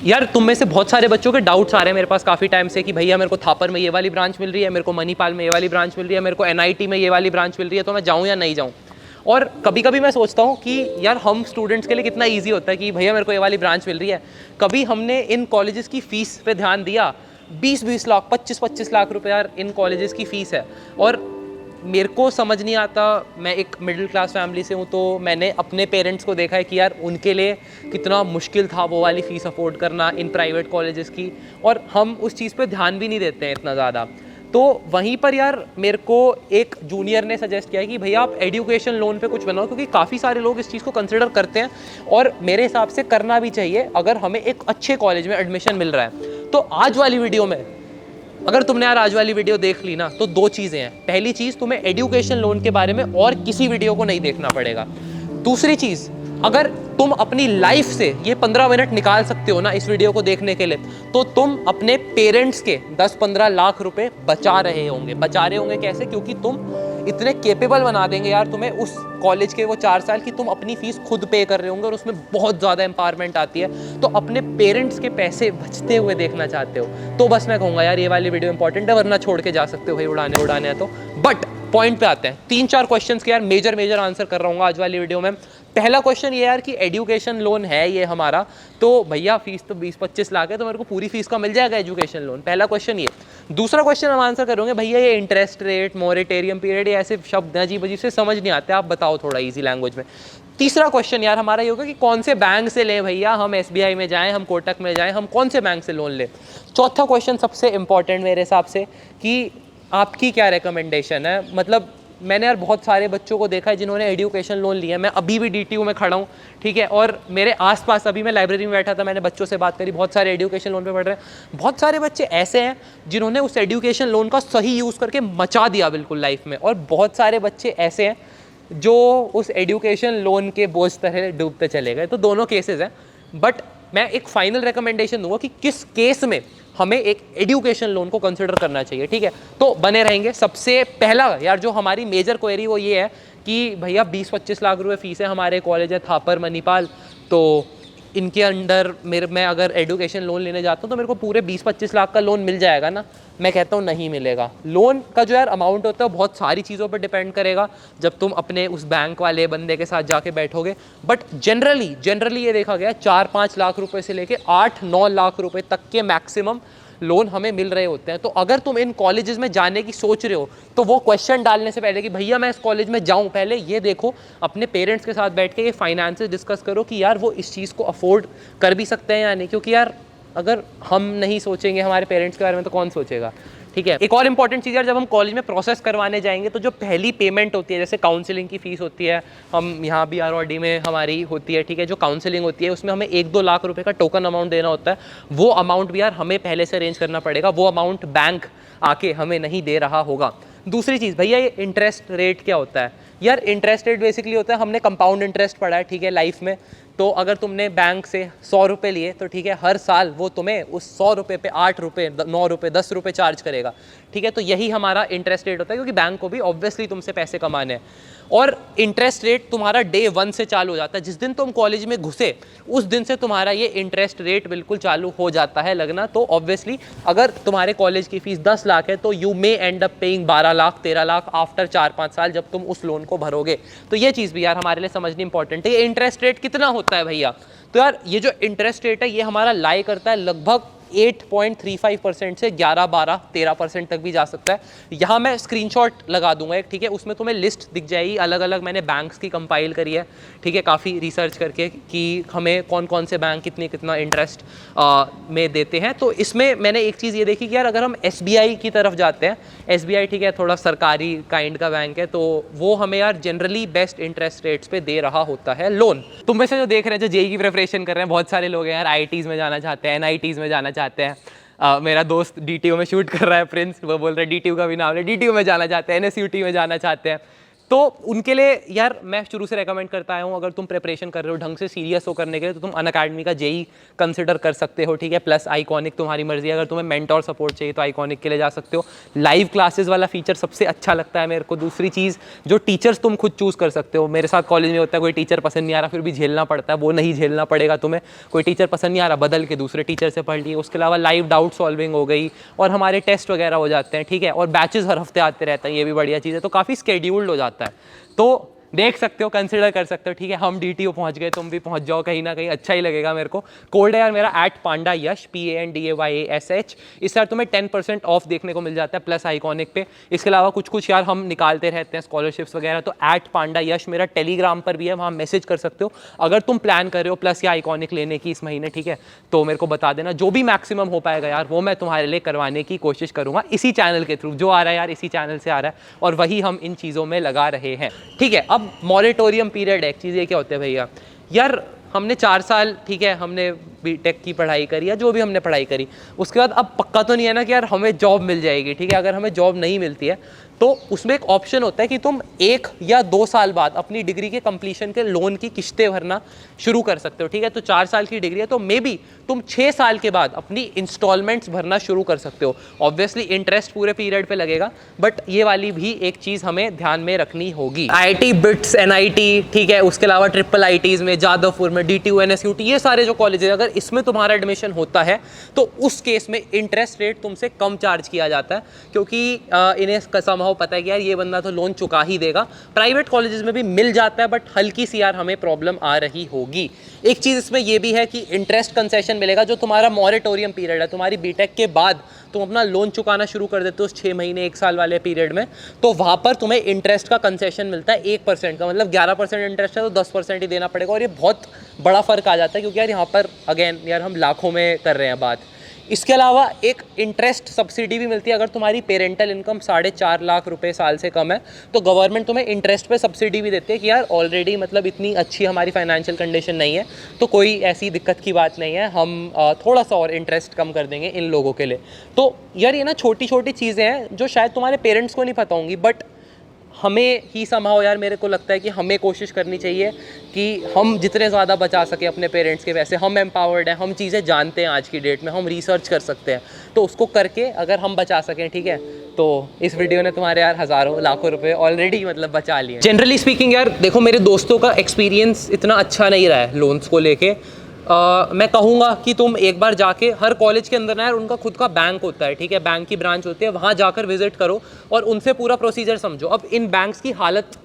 यार तुम में से बहुत सारे बच्चों के डाउट्स आ रहे हैं मेरे पास काफ़ी टाइम से कि भैया मेरे को थापर में ये वाली ब्रांच मिल रही है, मेरे को मणिपाल में ये वाली ब्रांच मिल रही है, मेरे को एनआईटी में ये वाली ब्रांच मिल रही है, तो मैं जाऊँ या नहीं जाऊँ। और कभी कभी मैं सोचता हूँ कि यार हम स्टूडेंट्स के लिए कितना ईजी होता है कि भैया मेरे को ये वाली ब्रांच मिल रही है। कभी हमने इन कॉलेजेस की फ़ीस पे ध्यान दिया? 20-20 लाख, 25-25 लाख रुपए यार इन कॉलेजेस की फ़ीस है। और मेरे को समझ नहीं आता, मैं एक मिडिल क्लास फैमिली से हूँ, तो मैंने अपने पेरेंट्स को देखा है कि यार उनके लिए कितना मुश्किल था वो वाली फ़ीस अफोर्ड करना इन प्राइवेट कॉलेजेस की, और हम उस चीज़ पे ध्यान भी नहीं देते हैं इतना ज़्यादा। तो वहीं पर यार मेरे को एक जूनियर ने सजेस्ट किया कि भैया आप एजुकेशन लोन पे कुछ बनाओ, क्योंकि काफ़ी सारे लोग इस चीज़ को कंसिडर करते हैं और मेरे हिसाब से करना भी चाहिए अगर हमें एक अच्छे कॉलेज में एडमिशन मिल रहा है। तो आज वाली वीडियो में, अगर तुमने यार आज वाली वीडियो देख ली ना, तो दो चीज़ें हैं। पहली चीज़, तुम्हें एजुकेशन लोन के बारे में और किसी वीडियो को नहीं देखना पड़ेगा। दूसरी चीज़, अगर तुम अपनी लाइफ से ये 15 मिनट निकाल सकते हो ना इस वीडियो को देखने के लिए, तो तुम अपने पेरेंट्स के 10-15 लाख रुपए बचा रहे होंगे। बचा रहे होंगे कैसे? क्योंकि तुम इतने केपेबल बना देंगे यार तुम्हें उस कॉलेज के वो 4 साल की, तुम अपनी फीस खुद पे कर रहे होंगे और उसमें बहुत ज़्यादा एम्पावरमेंट आती है। तो अपने पेरेंट्स के पैसे बचते हुए देखना चाहते हो तो बस मैं कहूँगा यार ये वाली वीडियो इंपॉर्टेंट है, वरना छोड़ के जा सकते हो भाई, उड़ाने हैं तो। बट पॉइंट पे आते हैं। 3-4 क्वेश्चंस के यार मेजर आंसर कर रहा हूँ आज वाली वीडियो में। पहला क्वेश्चन ये यार कि एजुकेशन लोन है ये हमारा, तो भैया फीस तो 20-25 लाख है, तो मेरे को पूरी फीस का मिल जाएगा एजुकेशन लोन? पहला क्वेश्चन ये। दूसरा क्वेश्चन हम आंसर करेंगे, भैया ये इंटरेस्ट रेट, मोरेटेरियम पीरियड, ये ऐसे शब्द हैं अजीब अजीब से, समझ नहीं आते, आप बताओ थोड़ा ईजी लैंग्वेज में। तीसरा क्वेश्चन यार हमारा ये होगा कि कौन से बैंक से लें भैया, हम एसबीआई में जाएं, हम कोटक में जाएं, हम कौन से बैंक से लोन लें? चौथा क्वेश्चन सबसे इंपॉर्टेंट मेरे हिसाब से, कि आपकी क्या रिकमेंडेशन है। मतलब मैंने यार बहुत सारे बच्चों को देखा है जिन्होंने एजुकेशन लोन लिया है। मैं अभी भी डीटीयू में खड़ा हूँ, ठीक है, और मेरे आसपास, अभी मैं लाइब्रेरी में बैठा था, मैंने बच्चों से बात करी, बहुत सारे एजुकेशन लोन पे पढ़ रहे हैं। बहुत सारे बच्चे ऐसे हैं जिन्होंने उस एजुकेशन लोन का सही यूज़ करके मचा दिया बिल्कुल लाइफ में, और बहुत सारे बच्चे ऐसे हैं जो उस एजुकेशन लोन के बोझ तरह डूबते चले गए। तो दोनों केसेस हैं, बट मैं एक फाइनल रिकमेंडेशन दूंगा कि किस केस में हमें एक एजुकेशन लोन को कंसिडर करना चाहिए, ठीक है। तो बने रहेंगे। सबसे पहला यार जो हमारी मेजर क्वेरी वो ये है कि भैया 20-25 लाख रुपए फीस है, हमारे कॉलेज है थापर, मणिपाल, तो इनके अंडर मैं अगर एजुकेशन लोन लेने जाता हूँ तो मेरे को पूरे 20-25 लाख का लोन मिल जाएगा ना? मैं कहता हूँ नहीं मिलेगा। लोन का जो यार अमाउंट होता है वो बहुत सारी चीज़ों पर डिपेंड करेगा जब तुम अपने उस बैंक वाले बंदे के साथ जाके बैठोगे, बट जनरली ये देखा गया 4-5 लाख रुपए से लेके 8-9 लाख रुपए तक के मैक्सिमम लोन हमें मिल रहे होते हैं। तो अगर तुम इन कॉलेजेस में जाने की सोच रहे हो तो वो क्वेश्चन डालने से पहले कि भैया मैं इस कॉलेज में जाऊं, पहले ये देखो, अपने पेरेंट्स के साथ बैठ के ये फाइनेंसेस डिस्कस करो कि यार वो इस चीज़ को अफोर्ड कर भी सकते हैं या नहीं। क्योंकि यार अगर हम नहीं सोचेंगे हमारे पेरेंट्स के बारे में तो कौन सोचेगा, ठीक है। एक और इंपॉर्टेंट चीज़ यार, जब हम कॉलेज में प्रोसेस करवाने जाएंगे तो जो पहली पेमेंट होती है, जैसे काउंसलिंग की फ़ीस होती है, हम यहाँ भी आरओडी में हमारी होती है, ठीक है, जो काउंसलिंग होती है उसमें हमें 1-2 लाख रुपए का टोकन अमाउंट देना होता है। वो अमाउंट भी यार हमें पहले से अरेंज करना पड़ेगा, वो अमाउंट बैंक आके हमें नहीं दे रहा होगा। दूसरी चीज़, भैया ये इंटरेस्ट रेट क्या होता है? यार इंटरेस्ट रेट बेसिकली होता है, हमने कंपाउंड इंटरेस्ट पढ़ा है, ठीक है, लाइफ में। तो अगर तुमने बैंक से 100 रुपये लिए तो ठीक है, हर साल वो तुम्हें उस 100 रुपये पे 8 रुपये, 9 रुपये, 10 रुपये चार्ज करेगा, ठीक है। तो यही हमारा इंटरेस्ट रेट होता है, क्योंकि बैंक को भी ऑब्वियसली तुमसे पैसे कमाने हैं। और इंटरेस्ट रेट तुम्हारा डे 1 से चालू हो जाता है। जिस दिन तुम कॉलेज में घुसे उस दिन से तुम्हारा ये इंटरेस्ट रेट बिल्कुल चालू हो जाता है लगना। तो ऑब्वियसली अगर तुम्हारे कॉलेज की फीस 10 लाख है तो you may and up paying 12 lakh, 13 lakh after 4-5 साल जब तुम उस लोन को भरोगे। तो ये चीज़ भी यार हमारे लिए समझनी इंपॉर्टेंट है। ये इंटरेस्ट रेट कितना होता है भैया? तो यार ये जो इंटरेस्ट रेट है ये हमारा लाई करता है लगभग 8.35% से 11-12-13% तक भी जा सकता है। यहाँ मैं स्क्रीनशॉट लगा दूंगा एक, ठीक है, उसमें तुम्हें लिस्ट दिख जाएगी अलग अलग, मैंने बैंक्स की कंपाइल करी है, ठीक है, काफ़ी रिसर्च करके कि हमें कौन कौन से बैंक कितना इंटरेस्ट में देते हैं। तो इसमें मैंने एक चीज़ ये देखी कि यार अगर हम एसबीआई की तरफ जाते हैं, एसबीआई ठीक है थोड़ा सरकारी काइंड का बैंक है, तो वो हमें यार जनरली बेस्ट इंटरेस्ट रेट्स पे दे रहा होता है लोन। तुम में से जो देख रहे हैं, जो जेईई की प्रिपरेशन कर रहे हैं, बहुत सारे लोग हैं यार आईआईटीज़ में जाना चाहते हैं, एनआईटीज़ में जाना चाहते हैं। मेरा दोस्त डीटीयू में शूट कर रहा है, प्रिंस, वो बोल रहा है डीटीयू का भी नाम है, डीटीयू में जाना चाहते हैं, एनएसयूटी में जाना चाहते हैं। तो उनके लिए यार मैं शुरू से रेकमेंड करता आया हूँ, अगर तुम प्रिपरेशन कर रहे हो ढंग से सीरियस हो करने के लिए, तो तुम अनअकैडमी का जेई कंसिडर कर सकते हो, ठीक है। प्लस आइकॉनिक तुम्हारी मर्जी, अगर तुम्हें मेंटोर सपोर्ट चाहिए तो आइकॉनिक के लिए जा सकते हो। लाइव क्लासेस वाला फीचर सबसे अच्छा लगता है मेरे को। दूसरी चीज़, जो टीचर्स तुम खुद चूज़ कर सकते हो। मेरे साथ कॉलेज में होता है कोई टीचर पसंद नहीं आ रहा, फिर भी झेलना पड़ता है, वो नहीं झेलना पड़ेगा तुम्हें। कोई टीचर पसंद नहीं आ रहा, बदल के दूसरे टीचर से पढ़ लिए। उसके अलावा लाइव डाउट सॉल्विंग हो गई, और हमारे टेस्ट वगैरह हो जाते हैं, ठीक है। और बैचेस हर हफ्ते आते रहते हैं, ये भी बढ़िया चीज़ है। तो काफ़ी स्केड्यूल्ड हो जाता है, तो देख सकते हो, कंसिडर कर सकते हो, ठीक है। हम DTO पहुंच गए, तुम भी पहुंच जाओ कहीं ना कहीं, अच्छा ही लगेगा मेरे को। कोड है यार मेरा @PandaYash PANDAYASH। इस यार तुम्हें 10% ऑफ देखने को मिल जाता है प्लस आइकॉनिक पे। इसके अलावा कुछ यार हम निकालते रहते हैं स्कॉलरशिप्स वगैरह, तो @PandaYash मेरा टेलीग्राम पर भी है, वहाँ मैसेज कर सकते हो अगर तुम प्लान कर रहे हो प्लस या आइकॉनिक लेने की इस महीने, ठीक है। तो मेरे को बता देना, जो भी मैक्सिमम हो पाएगा यार वो मैं तुम्हारे लिए करवाने की कोशिश करूँगा, इसी चैनल के थ्रू। जो आ रहा है यार इसी चैनल से आ रहा है, और वही हम इन चीज़ों में लगा रहे हैं, ठीक है। अब मॉरेटोरियम पीरियड है, एक चीज़ ये क्या होता है भैया, यार हमने 4 साल, ठीक है, हमने बीटेक की पढ़ाई करी या जो भी हमने पढ़ाई करी, उसके बाद अब पक्का तो नहीं है ना कि यार हमें जॉब मिल जाएगी, ठीक है। अगर हमें जॉब नहीं मिलती है तो उसमें एक ऑप्शन होता है कि तुम 1 या 2 साल बाद अपनी डिग्री के कंप्लीशन के लोन की किस्तें भरना शुरू कर सकते हो, ठीक है। तो 4 साल की डिग्री है, तो मे बी तुम 6 साल के बाद अपनी इंस्टॉलमेंट्स भरना शुरू कर सकते हो। ऑब्वियसली इंटरेस्ट पूरे पीरियड पे लगेगा, बट ये वाली भी एक चीज़ हमें ध्यान में रखनी होगी। IIT बिट्स, NIT, ठीक है, उसके अलावा IIITs में, जादवपुर में, DTU, NSUT, ये सारे जो कॉलेज है, अगर इसमें तुम्हारा एडमिशन होता है तो उस केस में इंटरेस्ट रेट तुमसे कम चार्ज किया जाता है, क्योंकि इन्हें कसम पता है कि यार ये बंदा तो लोन चुका ही देगा। प्राइवेट कॉलेजेस में भी मिल जाता है, बट हल्की सी यार हमें प्रॉब्लम आ रही होगी। एक चीज़ इसमें ये भी है कि इंटरेस्ट कंसेशन मिलेगा। जो तुम्हारा मॉरेटोरियम पीरियड है, तुम्हारी बीटेक के बाद तुम अपना लोन चुकाना शुरू कर देते हो उस 6 महीने 1 साल वाले पीरियड में, तो वहाँ पर तुम्हें इंटरेस्ट का कंसेशन मिलता है 1% का। मतलब 11% इंटरेस्ट है तो 10% ही देना पड़ेगा, और ये बहुत बड़ा फ़र्क आ जाता है, क्योंकि यार यहाँ पर अगेन यार हम लाखों में कर रहे हैं बात। इसके अलावा एक इंटरेस्ट सब्सिडी भी मिलती है। अगर तुम्हारी पेरेंटल इनकम 4.5 लाख रुपए साल से कम है, तो गवर्नमेंट तुम्हें इंटरेस्ट पे सब्सिडी भी देती है कि यार ऑलरेडी मतलब इतनी अच्छी हमारी फाइनेंशियल कंडीशन नहीं है, तो कोई ऐसी दिक्कत की बात नहीं है, हम थोड़ा सा और इंटरेस्ट कम कर देंगे इन लोगों के लिए। तो यार ये ना छोटी छोटी चीज़ें हैं जो शायद तुम्हारे पेरेंट्स को नहीं पता होंगी, बट हमें ही समहाउ यार मेरे को लगता है कि हमें कोशिश करनी चाहिए कि हम जितने ज़्यादा बचा सके अपने पेरेंट्स के पैसे। हम एम्पावर्ड हैं, हम चीज़ें जानते हैं आज की डेट में, हम रिसर्च कर सकते हैं, तो उसको करके अगर हम बचा सकें, ठीक है, तो इस वीडियो ने तुम्हारे यार हज़ारों लाखों रुपए ऑलरेडी मतलब बचा लिए। जनरली स्पीकिंग यार देखो, मेरे दोस्तों का एक्सपीरियंस इतना अच्छा नहीं रहा है लोन्स को लेके। मैं कहूँगा कि तुम एक बार जाके, हर कॉलेज के अंदर ना यार उनका खुद का बैंक होता है, ठीक है, बैंक की ब्रांच होती है, वहाँ जाकर विजिट करो और उनसे पूरा प्रोसीजर समझो। अब इन बैंक्स की हालत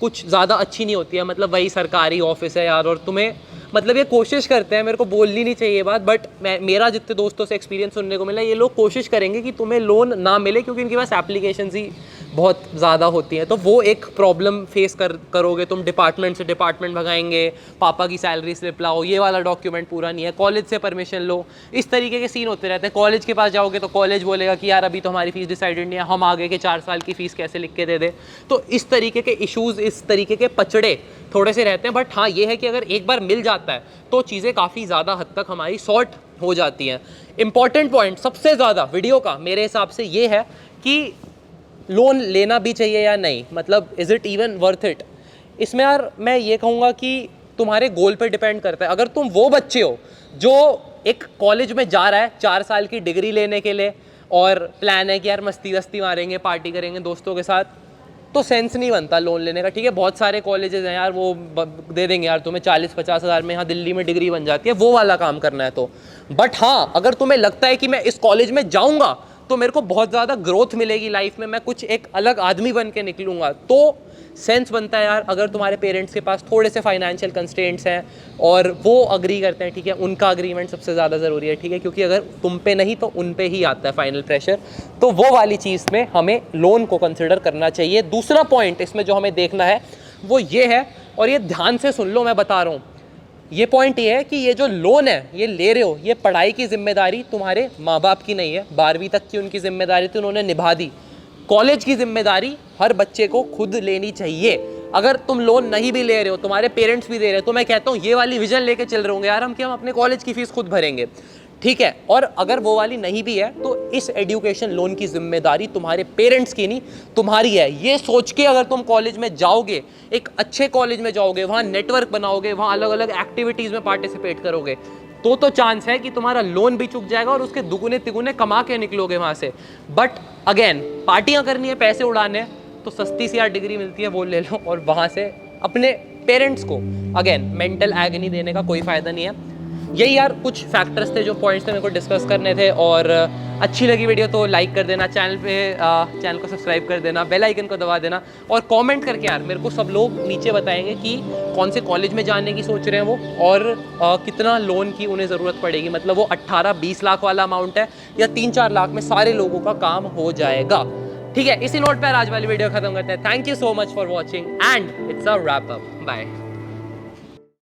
कुछ ज़्यादा अच्छी नहीं होती है, मतलब वही सरकारी ऑफिस है यार, और तुम्हें मतलब ये कोशिश करते हैं, मेरे को बोलनी नहीं चाहिए बात, बट मेरा जितने दोस्तों से एक्सपीरियंस सुनने को मिला, ये लोग कोशिश करेंगे कि तुम्हें लोन ना मिले, क्योंकि इनके पास एप्लीकेशंस ही बहुत ज़्यादा होती हैं। तो वो एक प्रॉब्लम फेस करोगे तुम। डिपार्टमेंट से डिपार्टमेंट भगाएंगे, पापा की सैलरी स्लिप लाओ, ये वाला डॉक्यूमेंट पूरा नहीं है, कॉलेज से परमिशन लो, इस तरीके के सीन होते रहते हैं। कॉलेज के पास जाओगे तो कॉलेज बोलेगा कि यार अभी तो हमारी फ़ीस डिसाइडेड नहीं है, हम आगे के 4 साल की फ़ीस कैसे लिख के दे दे। तो इस तरीके के इशूज़, इस तरीके के पचड़े थोड़े से रहते हैं। बट हाँ, ये है कि अगर एक बार मिल जाता है तो चीज़ें काफ़ी ज़्यादा हद तक हमारी सॉर्ट हो जाती हैं। इंपॉर्टेंट पॉइंट सबसे ज़्यादा वीडियो का मेरे हिसाब से ये है कि लोन लेना भी चाहिए या नहीं, मतलब is it even worth it. इसमें यार मैं ये कहूँगा कि तुम्हारे गोल पे डिपेंड करता है। अगर तुम वो बच्चे हो जो एक कॉलेज में जा रहा है 4 साल की डिग्री लेने के लिए, और प्लान है कि यार मस्ती वस्ती मारेंगे, पार्टी करेंगे दोस्तों के साथ, तो सेंस नहीं बनता लोन लेने का, ठीक है। बहुत सारे कॉलेजेस हैं यार, वो दे देंगे यार तुम्हें 40-50 हज़ार में, यहाँ दिल्ली में डिग्री बन जाती है, वो वाला काम करना है तो। बट हाँ, अगर तुम्हें लगता है कि मैं इस कॉलेज में जाऊँगा तो मेरे को बहुत ज़्यादा ग्रोथ मिलेगी लाइफ में, मैं कुछ एक अलग आदमी बन के निकलूँगा, तो सेंस बनता है यार। अगर तुम्हारे पेरेंट्स के पास थोड़े से फाइनेंशियल कंस्ट्रेंट्स हैं और वो अग्री करते हैं, ठीक है, उनका अग्रीमेंट सबसे ज़्यादा ज़रूरी है, ठीक है, क्योंकि अगर तुम पे नहीं तो उन पे ही आता है फाइनल प्रेशर। तो वो वाली चीज़ में हमें लोन को कंसिडर करना चाहिए। दूसरा पॉइंट इसमें जो हमें देखना है वो ये है, और ये ध्यान से सुन लो, मैं बता रहा हूँ, ये पॉइंट ये है कि ये जो लोन है ये ले रहे हो, ये पढ़ाई की जिम्मेदारी तुम्हारे माँ बाप की नहीं है। 12वीं तक की उनकी जिम्मेदारी थी, उन्होंने निभा दी। कॉलेज की जिम्मेदारी हर बच्चे को खुद लेनी चाहिए। अगर तुम लोन नहीं भी ले रहे हो, तुम्हारे पेरेंट्स भी दे रहे हो, तो मैं कहता हूँ ये वाली विजन लेके चल रहे होंगे यार हम, कि हम अपने कॉलेज की फीस खुद भरेंगे, ठीक है। और अगर वो वाली नहीं भी है तो इस एजुकेशन लोन की जिम्मेदारी तुम्हारे पेरेंट्स की नहीं, तुम्हारी है। ये सोच के अगर तुम कॉलेज में जाओगे, एक अच्छे कॉलेज में जाओगे, वहाँ नेटवर्क बनाओगे, वहाँ अलग अलग एक्टिविटीज़ में पार्टिसिपेट करोगे, तो चांस है कि तुम्हारा लोन भी चुक जाएगा और उसके दुगुने तिगुने कमा के निकलोगे वहाँ से। बट अगेन, पार्टियाँ करनी है, पैसे उड़ाने हैं, तो सस्ती सी यार डिग्री मिलती है वो ले लो, और वहाँ से अपने पेरेंट्स को अगेन मेंटल एगनी देने का कोई फ़ायदा नहीं है। यही यार कुछ फैक्टर्स थे, जो पॉइंट्स थे मेरे को डिस्कस करने थे। और अच्छी लगी वीडियो तो लाइक कर देना, चैनल को सब्सक्राइब कर देना, बेल आइकन को दबा देना, और कमेंट करके यार मेरे को सब लोग नीचे बताएंगे कि कौन से कॉलेज में जाने की सोच रहे हैं वो, और कितना लोन की उन्हें ज़रूरत पड़ेगी। मतलब वो 18-20 लाख वाला अमाउंट है या 3-4 लाख में सारे लोगों का काम हो जाएगा। ठीक है, इसी नोट पर आज वाली वीडियो खत्म करते हैं। Thank you so much for watching and it's a wrap up. Bye.